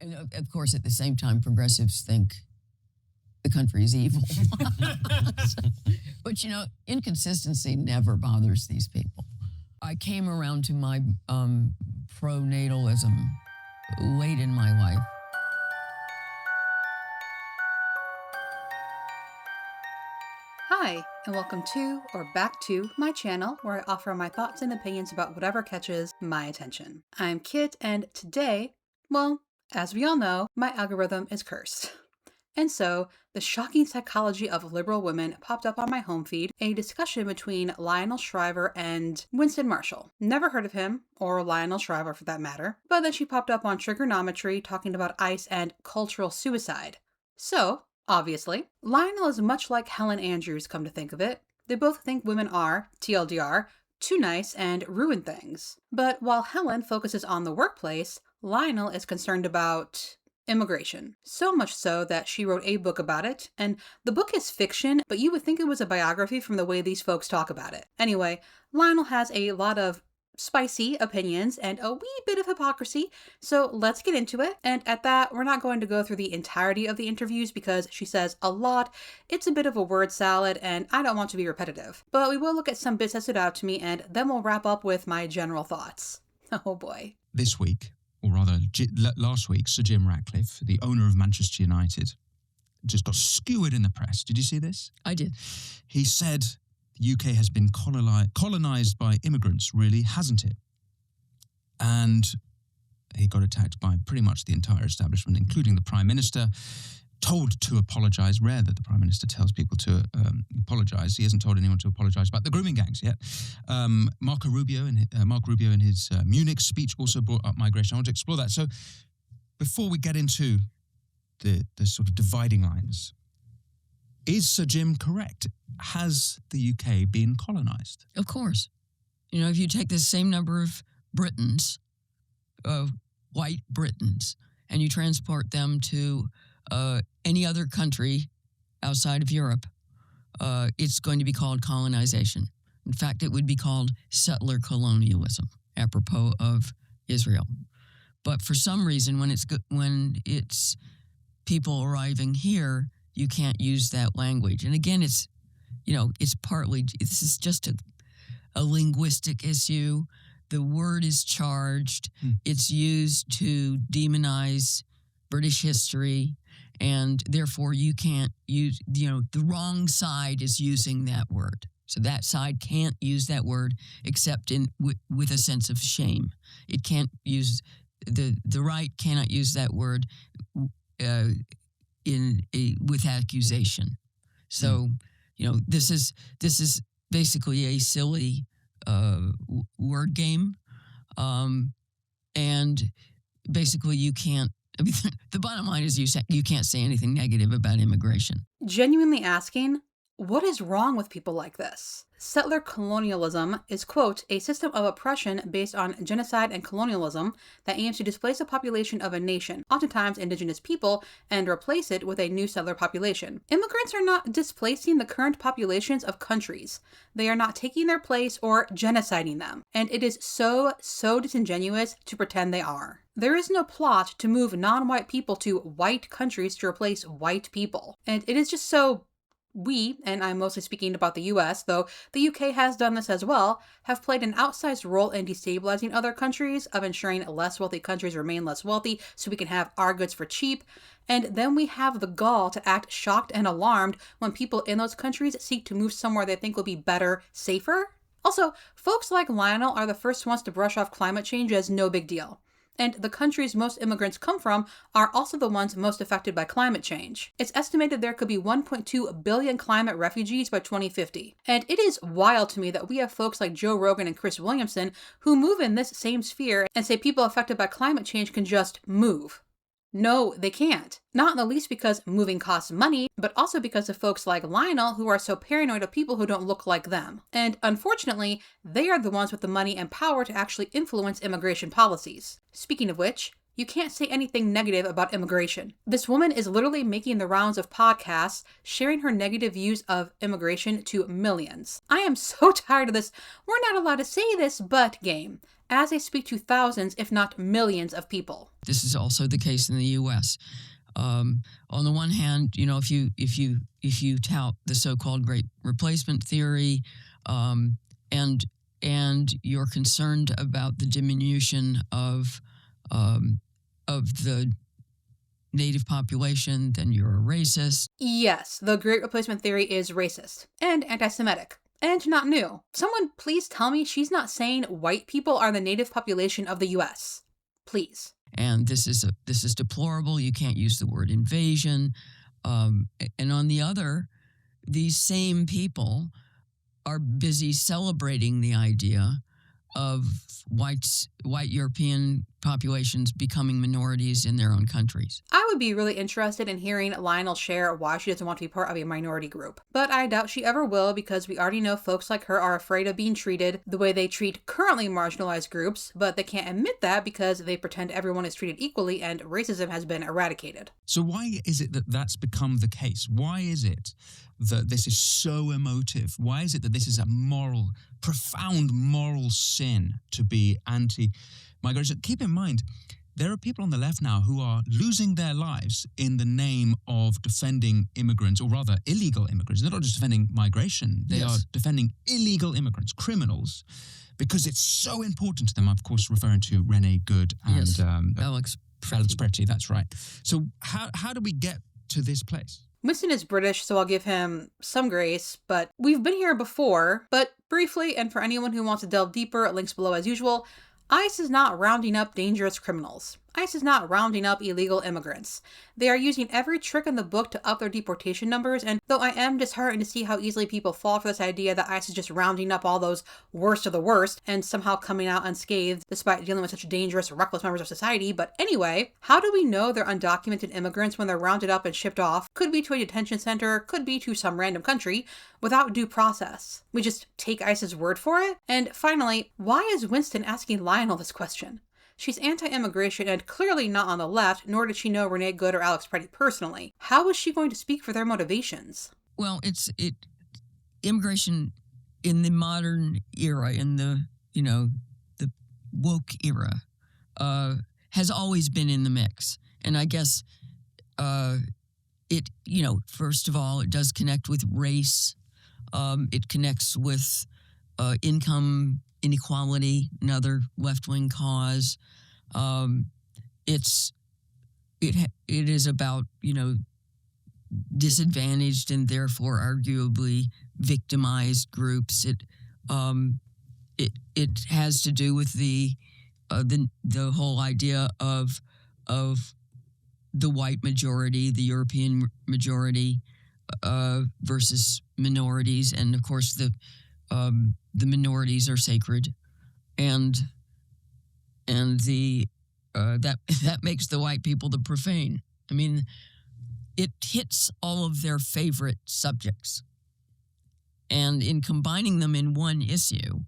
And of course, at the same time, progressives think the country is evil. But, inconsistency never bothers these people. I came around to my pronatalism late in my life. Hi, and welcome to, or back to, my channel where I offer my thoughts and opinions about whatever catches my attention. I'm Kit, and today, well, as we all know, my algorithm is cursed. And so, the shocking psychology of liberal women popped up on my home feed, a discussion between Lionel Shriver and Winston Marshall. Never heard of him, or Lionel Shriver for that matter, but then she popped up on Triggernometry talking about ICE and cultural suicide. So, obviously, Lionel is much like Helen Andrews, come to think of it. They both think women are, TLDR, too nice and ruin things. But while Helen focuses on the workplace, Lionel is concerned about immigration. So much so that she wrote a book about it, and the book is fiction, but you would think it was a biography from the way these folks talk about it. Anyway, Lionel has a lot of spicy opinions and a wee bit of hypocrisy, so let's get into it. And at that, we're not going to go through the entirety of the interviews because she says a lot. It's a bit of a word salad, and I don't want to be repetitive. But we will look at some bits that stood out to me, and then we'll wrap up with my general thoughts. Oh boy. This week, or rather last week, Sir Jim Ratcliffe, the owner of Manchester United, just got skewered in the press. Did you see this? I did. He said the UK has been colonized by immigrants, really, hasn't it? And he got attacked by pretty much the entire establishment, including the Prime Minister, told to apologise. Rare that the Prime Minister tells people to apologise. He hasn't told anyone to apologise about the grooming gangs yet. Marco Rubio in his Munich speech also brought up migration. I want to explore that. So before we get into the sort of dividing lines, is Sir Jim correct? Has the UK been colonised? Of course. If you take the same number of Britons, white Britons, and you transport them to any other country outside of Europe, it's going to be called colonization. In fact, it would be called settler colonialism, apropos of Israel. But for some reason, when it's people arriving here, you can't use that language. And again, it's partly, this is just a linguistic issue. The word is charged. It's used to demonize British history, and therefore you can't use, the wrong side is using that word. So that side can't use that word except with a sense of shame. It can't use, the right cannot use that word with accusation. So, this is basically a silly word game, and basically you can't. I mean, the bottom line is you can't say anything negative about immigration. Genuinely asking, what is wrong with people like this? Settler colonialism is, quote, a system of oppression based on genocide and colonialism that aims to displace a population of a nation, oftentimes indigenous people, and replace it with a new settler population. Immigrants are not displacing the current populations of countries. They are not taking their place or genociding them. And it is so disingenuous to pretend they are. There is no plot to move non-white people to white countries to replace white people. And it is just so we, and I'm mostly speaking about the US, though the UK has done this as well, have played an outsized role in destabilizing other countries, of ensuring less wealthy countries remain less wealthy so we can have our goods for cheap. And then we have the gall to act shocked and alarmed when people in those countries seek to move somewhere they think will be better, safer. Also, folks like Lionel are the first ones to brush off climate change as no big deal. And the countries most immigrants come from are also the ones most affected by climate change. It's estimated there could be 1.2 billion climate refugees by 2050. And it is wild to me that we have folks like Joe Rogan and Chris Williamson who move in this same sphere and say people affected by climate change can just move. No, they can't. Not in the least because moving costs money, but also because of folks like Lionel who are so paranoid of people who don't look like them. And unfortunately, they are the ones with the money and power to actually influence immigration policies. Speaking of which, You can't say anything negative about immigration. This woman is literally making the rounds of podcasts, sharing her negative views of immigration to millions. I am so tired of this "we're not allowed to say this, but" game, as I speak to thousands, if not millions of people. This is also the case in the U.S. On the one hand, if you tout the so-called Great Replacement theory, and you're concerned about the diminution of the native population, then you're a racist. Yes, the Great Replacement theory is racist and anti-Semitic. And not new. Someone please tell me she's not saying white people are the native population of the U.S. Please. And this is deplorable. You can't use the word invasion. And on the other, these same people are busy celebrating the idea of white European populations becoming minorities in their own countries. I would be really interested in hearing Lionel share why she doesn't want to be part of a minority group. But I doubt she ever will, because we already know folks like her are afraid of being treated the way they treat currently marginalized groups, but they can't admit that because they pretend everyone is treated equally and racism has been eradicated. So why is it that that's become the case? Why is it that this is so emotive? Why is it that this is a profound moral sin to be anti-migration? Keep in mind, there are people on the left now who are losing their lives in the name of defending immigrants, or rather illegal immigrants. They're not just defending migration, they are defending illegal immigrants, criminals, because it's so important to them. I'm, of course, referring to Renee Good and Alex Pretty, that's right. So how do we get to this place? Winston is British, so I'll give him some grace, but we've been here before. But briefly, and for anyone who wants to delve deeper, links below as usual, ICE is not rounding up dangerous criminals. ICE is not rounding up illegal immigrants. They are using every trick in the book to up their deportation numbers, and though I am disheartened to see how easily people fall for this idea that ICE is just rounding up all those worst of the worst and somehow coming out unscathed despite dealing with such dangerous, reckless members of society, but anyway, how do we know they're undocumented immigrants when they're rounded up and shipped off? Could be to a detention center, could be to some random country, without due process. We just take ICE's word for it? And finally, why is Winston asking Lionel this question? She's anti-immigration and clearly not on the left, nor did she know Renee Good or Alex Pretty personally. How is she going to speak for their motivations? Well, immigration in the modern era, in the woke era, has always been in the mix. And I guess first of all, it does connect with race. It connects with income inequality, another left-wing cause. It is about disadvantaged and therefore arguably victimized groups. It has to do with the whole idea of the white majority, the European majority, versus minorities, and of course the minorities are sacred, and that makes the white people the profane. I mean, it hits all of their favorite subjects, and in combining them in one issue,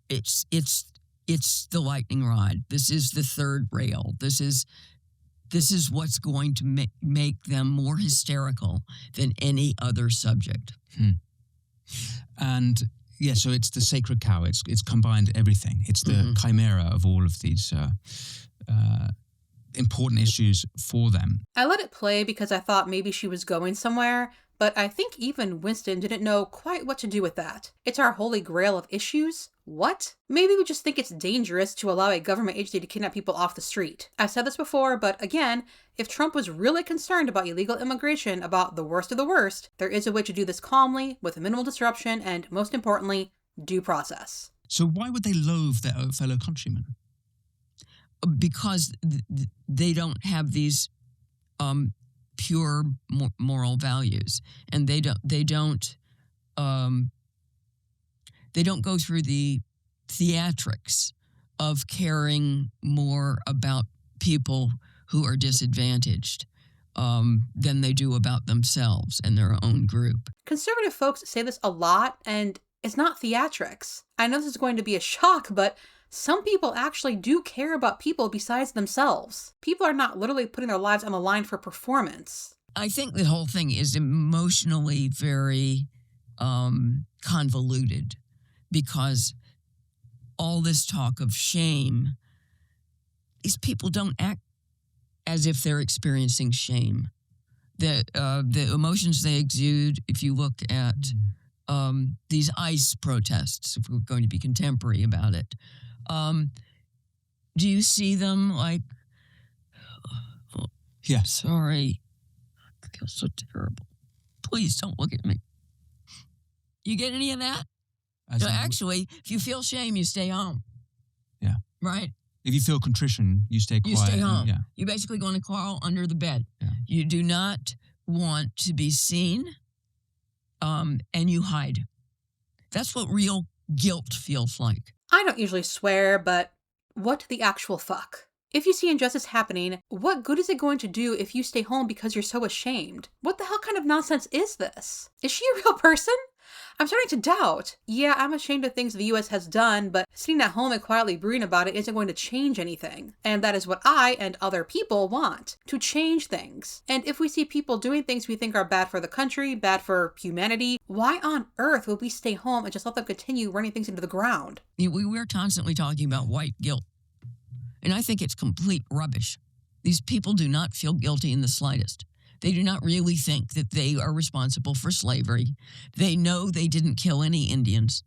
it's the lightning rod. This is the third rail. This is what's going to make them more hysterical than any other subject. And yeah, so it's the sacred cow. It's combined everything. It's the chimera of all of these important issues for them. I let it play because I thought maybe she was going somewhere, but I think even Winston didn't know quite what to do with that. It's our holy grail of issues? What? Maybe we just think it's dangerous to allow a government agency to kidnap people off the street. I've said this before, but again, if Trump was really concerned about illegal immigration, about the worst of the worst, there is a way to do this calmly, with minimal disruption, and most importantly, due process. So why would they loathe their fellow countrymen? Because they don't have these pure moral values, and they don't go through the theatrics of caring more about people who are disadvantaged than they do about themselves and their own group. Conservative folks say this a lot, and it's not theatrics. I know this is going to be a shock, but Some people actually do care about people besides themselves. People are not literally putting their lives on the line for performance. I think the whole thing is emotionally very convoluted, because all this talk of shame, these people don't act as if they're experiencing shame. The emotions they exude, if you look at these ICE protests, if we're going to be contemporary about it, do you see them like, Yeah. sorry, I feel so terrible. Please don't look at me. You get any of that? As No, in- actually, if you feel shame, you stay home. Yeah. Right? if you feel contrition, you stay quiet. You stay and- home. Yeah. You're basically going to crawl under the bed. Yeah. You do not want to be seen, and you hide. That's what real guilt feels like. I don't usually swear, but what the actual fuck? If you see injustice happening, what good is it going to do if you stay home because you're so ashamed? What the hell kind of nonsense is this? Is she a real person? I'm starting to doubt. Yeah, I'm ashamed of things the US has done, but sitting at home and quietly brooding about it isn't going to change anything. And that is what I and other people want, to change things. And if we see people doing things we think are bad for the country, bad for humanity, why on earth would we stay home and just let them continue running things into the ground? We're constantly talking about white guilt, and I think it's complete rubbish. These people do not feel guilty in the slightest. They do not really think that they are responsible for slavery. They know they didn't kill any Indians,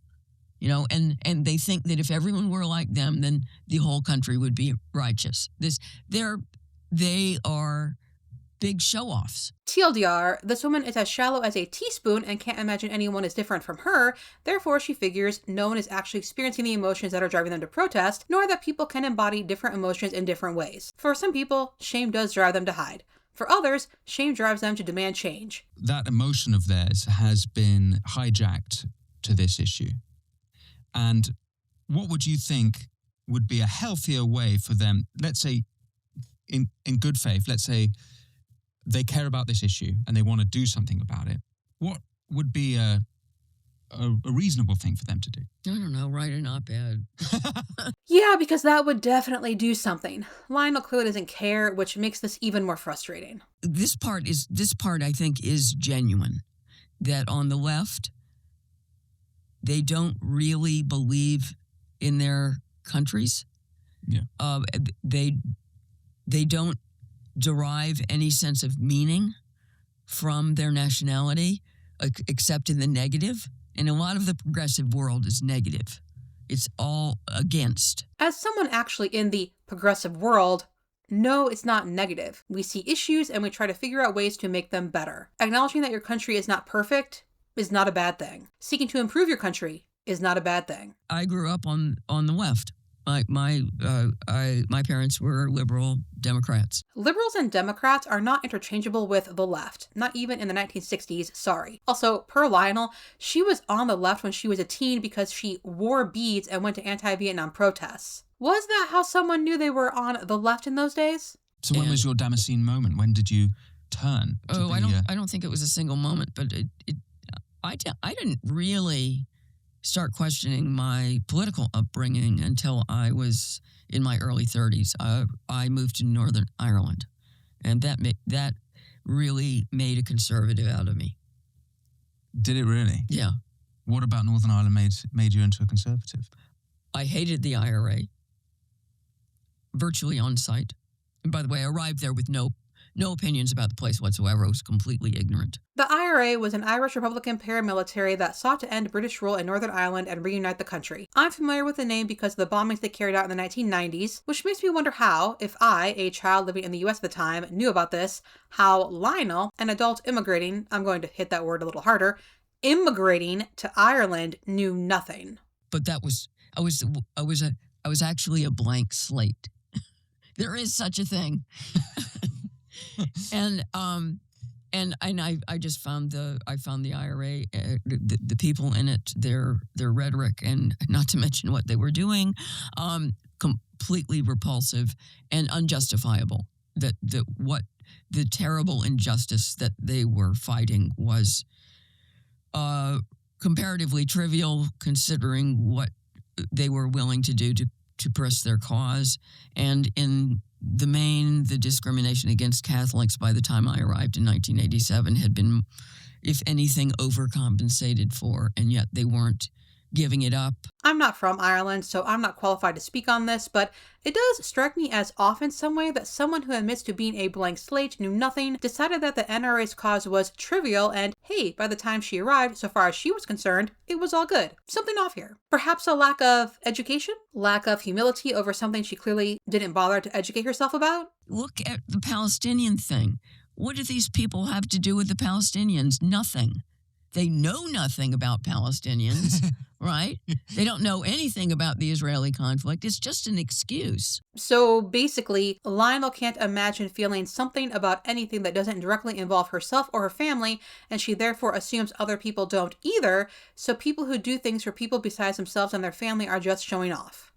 and they think that if everyone were like them, then the whole country would be righteous. They are big show-offs. TLDR, this woman is as shallow as a teaspoon and can't imagine anyone is different from her, therefore she figures no one is actually experiencing the emotions that are driving them to protest, nor that people can embody different emotions in different ways. For some people, shame does drive them to hide. For others, shame drives them to demand change. That emotion of theirs has been hijacked to this issue. And what would you think would be a healthier way for them, let's say, in good faith, let's say they care about this issue and they want to do something about it, what would be a reasonable thing for them to do? I don't know, write an op-ed. Yeah, because that would definitely do something. Lionel clearly doesn't care, which makes this even more frustrating. This part I think is genuine, that on the left, they don't really believe in their countries. Yeah. They don't derive any sense of meaning from their nationality, except in the negative. And a lot of the progressive world is negative. It's all against. As someone actually in the progressive world, no, it's not negative. We see issues and we try to figure out ways to make them better. Acknowledging that your country is not perfect is not a bad thing. Seeking to improve your country is not a bad thing. I grew up on the left. My parents were liberal Democrats. Liberals and Democrats are not interchangeable with the left, not even in the 1960s, sorry. Also, per Lionel, she was on the left when she was a teen because she wore beads and went to anti-Vietnam protests. Was that how someone knew they were on the left in those days? So when was your Damascene moment? When did you turn? I don't think it was a single moment, but I didn't really start questioning my political upbringing until I was in my early 30s. I moved to Northern Ireland, and that really made a conservative out of me. Did it really? Yeah. What about Northern Ireland made you into a conservative? I hated the IRA, virtually on sight. And by the way, I arrived there with no opinions about the place whatsoever. I was completely ignorant. The IRA was an Irish Republican paramilitary that sought to end British rule in Northern Ireland and reunite the country. I'm familiar with the name because of the bombings they carried out in the 1990s, which makes me wonder how, if I, a child living in the US at the time, knew about this, how Lionel, an adult immigrating, I'm going to hit that word a little harder, immigrating to Ireland, knew nothing. But I was actually a blank slate. There is such a thing. And I just found the IRA, the people in it, their rhetoric, and not to mention what they were doing, completely repulsive and unjustifiable. What the terrible injustice that they were fighting was comparatively trivial, considering what they were willing to do to press their cause. And in the main, the discrimination against Catholics by the time I arrived in 1987 had been, if anything, overcompensated for, and yet they weren't giving it up. I'm not from Ireland, so I'm not qualified to speak on this, but it does strike me as off in some way that someone who admits to being a blank slate, knew nothing, decided that the NRA's cause was trivial, and hey, by the time she arrived, so far as she was concerned, it was all good. Something off here. Perhaps a lack of education? Lack of humility over something she clearly didn't bother to educate herself about? Look at the Palestinian thing. What do these people have to do with the Palestinians? Nothing. They know nothing about Palestinians, right? They don't know anything about the Israeli conflict. It's just an excuse. So basically, Lionel can't imagine feeling something about anything that doesn't directly involve herself or her family, and she therefore assumes other people don't either, so people who do things for people besides themselves and their family are just showing off.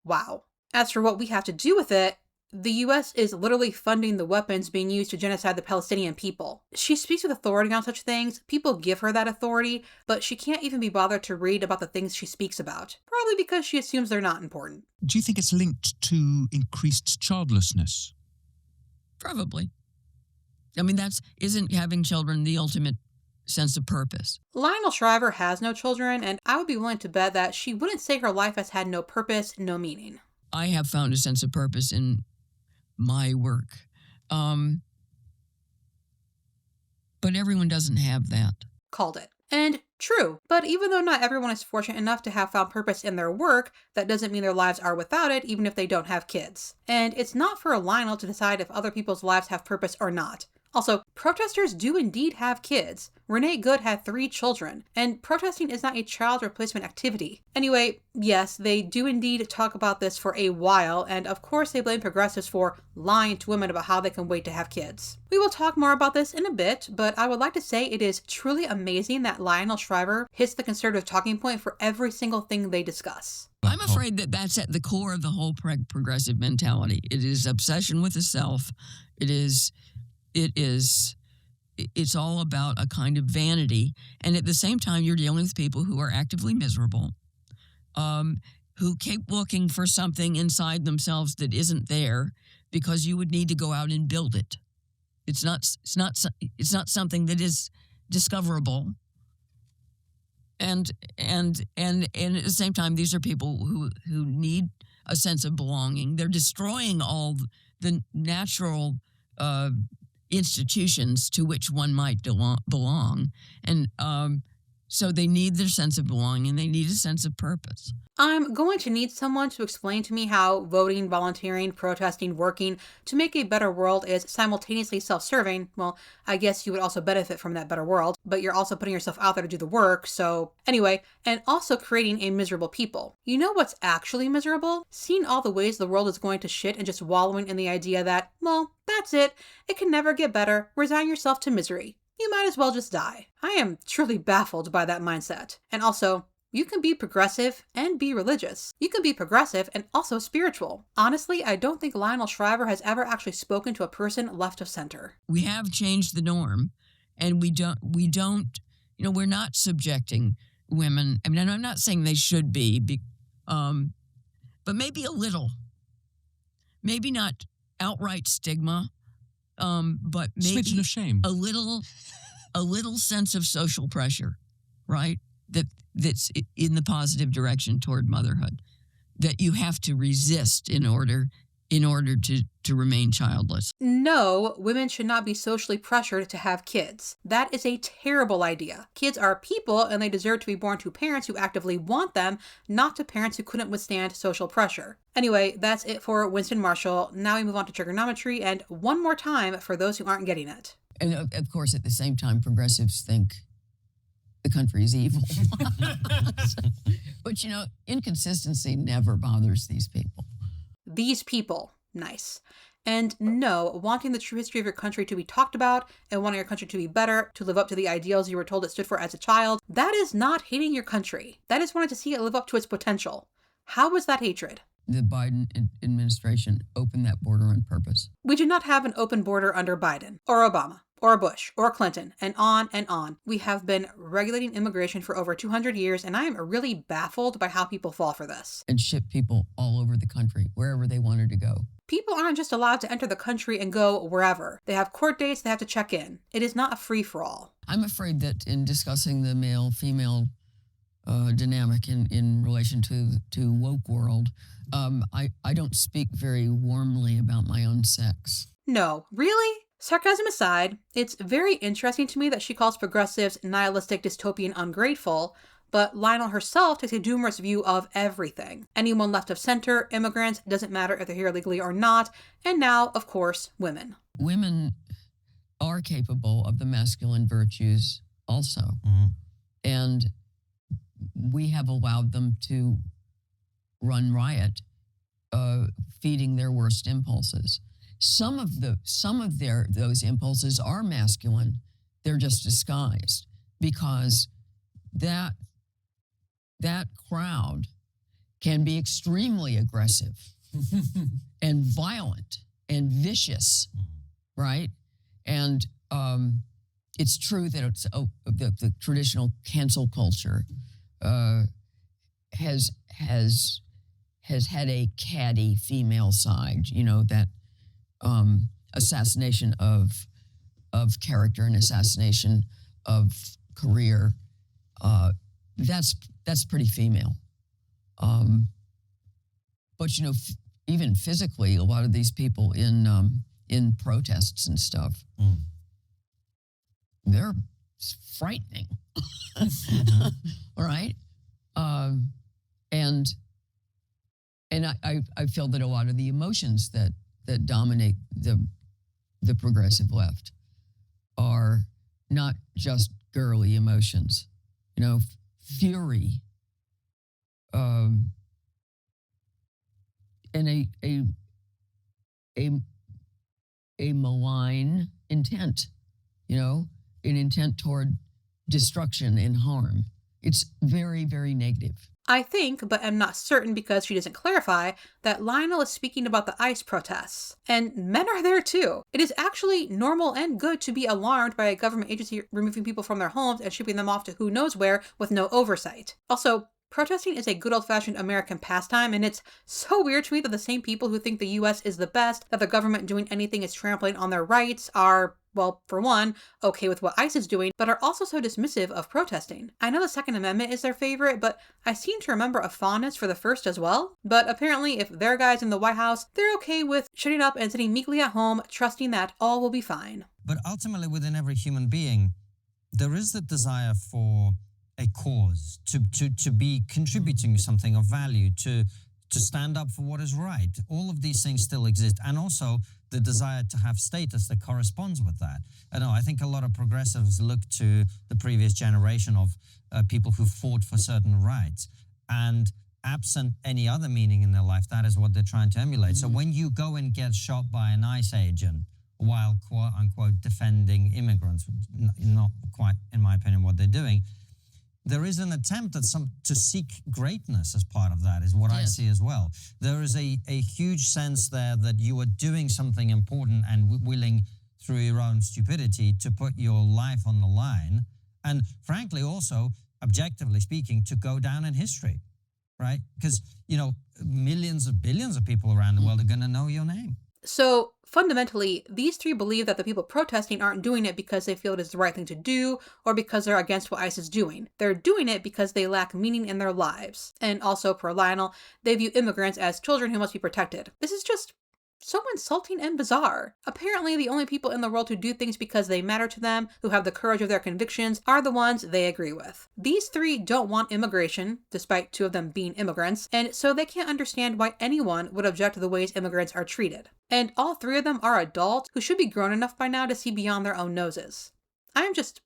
Wow. As for what we have to do with it, the US is literally funding the weapons being used to genocide the Palestinian people. She speaks with authority on such things, people give her that authority, but she can't even be bothered to read about the things she speaks about. Probably because she assumes they're not important. Do you think it's linked to increased childlessness? Probably. I mean, isn't having children the ultimate sense of purpose? Lionel Shriver has no children, and I would be willing to bet that she wouldn't say her life has had no purpose, no meaning. I have found a sense of purpose in my work. But everyone doesn't have that. Called it. And true, but even though not everyone is fortunate enough to have found purpose in their work, that doesn't mean their lives are without it, even if they don't have kids. And it's not for Lionel to decide if other people's lives have purpose or not. Also, protesters do indeed have kids. Renee Good had 3 children, and protesting is not a child replacement activity. Anyway, yes, they do indeed talk about this for a while, and of course they blame progressives for lying to women about how they can wait to have kids. We will talk more about this in a bit, but I would like to say it is truly amazing that Lionel Shriver hits the conservative talking point for every single thing they discuss. I'm afraid that that's at the core of the whole progressive mentality. It is obsession with the self. It's all about a kind of vanity. And at the same time, you're dealing with people who are actively miserable, who keep looking for something inside themselves that isn't there because you would need to go out and build it. It's not something that is discoverable. And at the same time, these are people who need a sense of belonging. They're destroying all the natural institutions to which one might belong. And so they need their sense of belonging. They need a sense of purpose. I'm going to need someone to explain to me how voting, volunteering, protesting, working to make a better world is simultaneously self-serving. Well, I guess you would also benefit from that better world, but you're also putting yourself out there to do the work, so anyway, and also creating a miserable people. You know what's actually miserable? Seeing all the ways the world is going to shit and just wallowing in the idea that, well, that's it can never get better, resign yourself to misery. You might as well just die. I am truly baffled by that mindset. And also, you can be progressive and be religious. You can be progressive and also spiritual. Honestly, I don't think Lionel Shriver has ever actually spoken to a person left of center. We have changed the norm, and we don't, we're not subjecting women. I mean, I'm not saying they should be, but maybe a little. Maybe not outright stigma, but maybe smidgen of shame. a little sense of social pressure, right? That's in the positive direction toward motherhood, that you have to resist in order to remain childless. No, women should not be socially pressured to have kids. That is a terrible idea. Kids are people and they deserve to be born to parents who actively want them, not to parents who couldn't withstand social pressure. Anyway, that's it for Winston Marshall. Now we move on to Triggernometry, and one more time for those who aren't getting it. And of course, at the same time, progressives think the country is evil. But, inconsistency never bothers these people. These people. Nice. And no, wanting the true history of your country to be talked about and wanting your country to be better, to live up to the ideals you were told it stood for as a child, that is not hating your country. That is wanting to see it live up to its potential. How is that hatred? The Biden administration opened that border on purpose. We do not have an open border under Biden or Obama or Bush, or Clinton, and on and on. We have been regulating immigration for over 200 years, and I am really baffled by how people fall for this. And ship people all over the country, wherever they wanted to go. People aren't just allowed to enter the country and go wherever. They have court dates, they have to check in. It is not a free-for-all. I'm afraid that in discussing the male-female dynamic in relation to woke world, I don't speak very warmly about my own sex. No, really? Sarcasm aside, it's very interesting to me that she calls progressives nihilistic, dystopian, ungrateful, but Lionel herself takes a doomer's view of everything. Anyone left of center, immigrants, doesn't matter if they're here legally or not, and now, of course, women. Women are capable of the masculine virtues also. And we have allowed them to run riot, feeding their worst impulses. Some of those impulses are masculine. They're just disguised because that crowd can be extremely aggressive and violent and vicious, right? And it's true that the traditional cancel culture has had a catty female side, that assassination of character and assassination of career. That's pretty female. But even physically, a lot of these people in protests and stuff, they're frightening. All right. And I feel that a lot of the emotions that dominate the progressive left are not just girly emotions, fury, and a malign intent, an intent toward destruction and harm. It's very, very negative. I think, but am not certain because she doesn't clarify, that Lionel is speaking about the ICE protests. And men are there too. It is actually normal and good to be alarmed by a government agency removing people from their homes and shipping them off to who knows where with no oversight. Also, protesting is a good old-fashioned American pastime, and it's so weird to me that the same people who think the US is the best, that the government doing anything is trampling on their rights, are, well, for one, okay with what ICE is doing, but are also so dismissive of protesting. I know the Second Amendment is their favorite, but I seem to remember a fondness for the First as well. But apparently, if their guy's in the White House, they're okay with shutting up and sitting meekly at home, trusting that all will be fine. But ultimately, within every human being, there is the desire for a cause, to be contributing something of value, to stand up for what is right. All of these things still exist. And also the desire to have status that corresponds with that. I think a lot of progressives look to the previous generation of people who fought for certain rights. And absent any other meaning in their life, that is what they're trying to emulate. So when you go and get shot by an ICE agent while, quote unquote, defending immigrants, not quite, in my opinion, what they're doing, there is an attempt to seek greatness as part of that, is what I see as well. There is a huge sense there that you are doing something important and willing, through your own stupidity, to put your life on the line. And frankly, also, objectively speaking, to go down in history, right? Because, billions of people around the world are going to know your name. So fundamentally, these three believe that the people protesting aren't doing it because they feel it is the right thing to do or because they're against what ICE is doing. They're doing it because they lack meaning in their lives. And also, per Lionel, they view immigrants as children who must be protected. This is just so insulting and bizarre. Apparently, the only people in the world who do things because they matter to them, who have the courage of their convictions, are the ones they agree with. These three don't want immigration, despite two of them being immigrants, and so they can't understand why anyone would object to the ways immigrants are treated. And all three of them are adults who should be grown enough by now to see beyond their own noses. I'm just,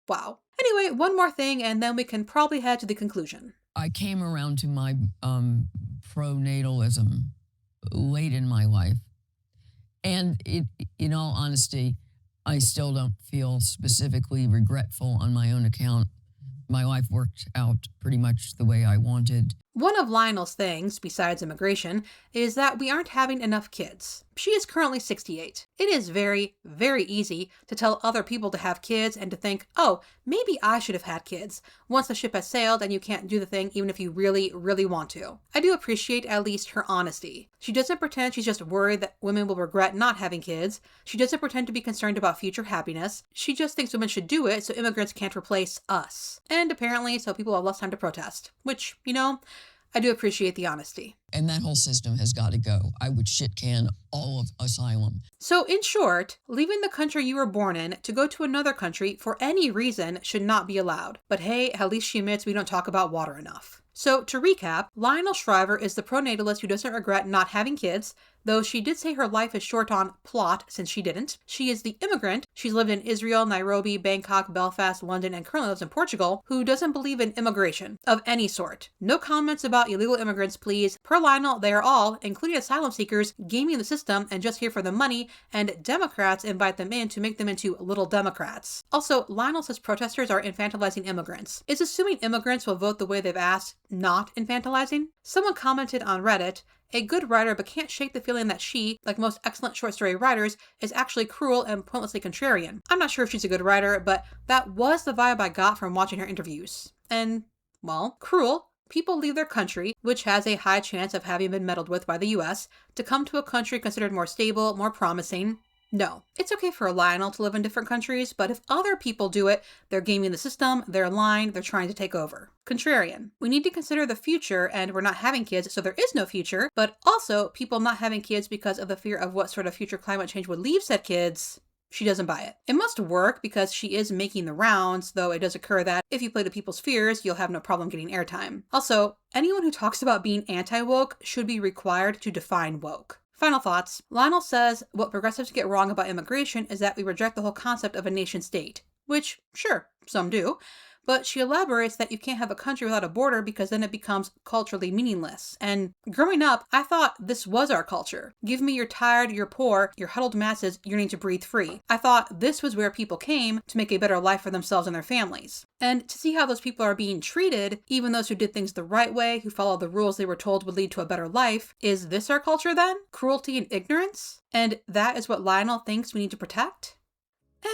wow. Anyway, one more thing, and then we can probably head to the conclusion. I came around to my pronatalism late in my life. And in all honesty, I still don't feel specifically regretful on my own account. My life worked out pretty much the way I wanted. One of Lionel's things, besides immigration, is that we aren't having enough kids. She is currently 68. It is very, very easy to tell other people to have kids and to think, oh, maybe I should have had kids, once the ship has sailed and you can't do the thing even if you really, really want to. I do appreciate at least her honesty. She doesn't pretend she's just worried that women will regret not having kids. She doesn't pretend to be concerned about future happiness. She just thinks women should do it so immigrants can't replace us. And apparently so people have less time to protest, which, I do appreciate the honesty. And that whole system has got to go. I would shit can all of asylum. So in short, leaving the country you were born in to go to another country for any reason should not be allowed. But hey, at least she admits we don't talk about water enough. So to recap, Lionel Shriver is the pronatalist who doesn't regret not having kids, though she did say her life is short on plot since she didn't. She is the immigrant. She's lived in Israel, Nairobi, Bangkok, Belfast, London, and currently lives in Portugal, who doesn't believe in immigration of any sort. No comments about illegal immigrants, please. Per Lionel, they are all, including asylum seekers, gaming the system and just here for the money, and Democrats invite them in to make them into little Democrats. Also, Lionel says protesters are infantilizing immigrants. Is assuming immigrants will vote the way they've asked not infantilizing? Someone commented on Reddit, a good writer but can't shake the feeling that she, like most excellent short story writers, is actually cruel and pointlessly contrarian. I'm not sure if she's a good writer, but that was the vibe I got from watching her interviews. And, well, cruel. People leave their country, which has a high chance of having been meddled with by the US, to come to a country considered more stable, more promising. No, it's okay for Lionel to live in different countries, but if other people do it, they're gaming the system, they're lying, they're trying to take over. Contrarian. We need to consider the future, and we're not having kids, so there is no future, but also people not having kids because of the fear of what sort of future climate change would leave said kids. She doesn't buy it. It must work because she is making the rounds, though it does occur that if you play to people's fears, you'll have no problem getting airtime. Also, anyone who talks about being anti-woke should be required to define woke. Final thoughts. Lionel says what progressives get wrong about immigration is that we reject the whole concept of a nation state, which, sure, some do, but she elaborates that you can't have a country without a border because then it becomes culturally meaningless. And growing up, I thought this was our culture. Give me your tired, your poor, your huddled masses yearning to breathe free. I thought this was where people came to make a better life for themselves and their families. And to see how those people are being treated, even those who did things the right way, who followed the rules they were told would lead to a better life, is this our culture then? Cruelty and ignorance? And that is what Lionel thinks we need to protect?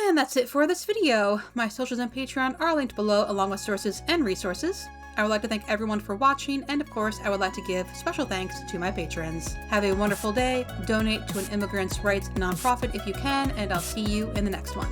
And that's it for this video. My socials and Patreon are linked below along with sources and resources. I would like to thank everyone for watching, and of course, I would like to give special thanks to my patrons. Have a wonderful day, donate to an immigrants' rights nonprofit if you can, and I'll see you in the next one.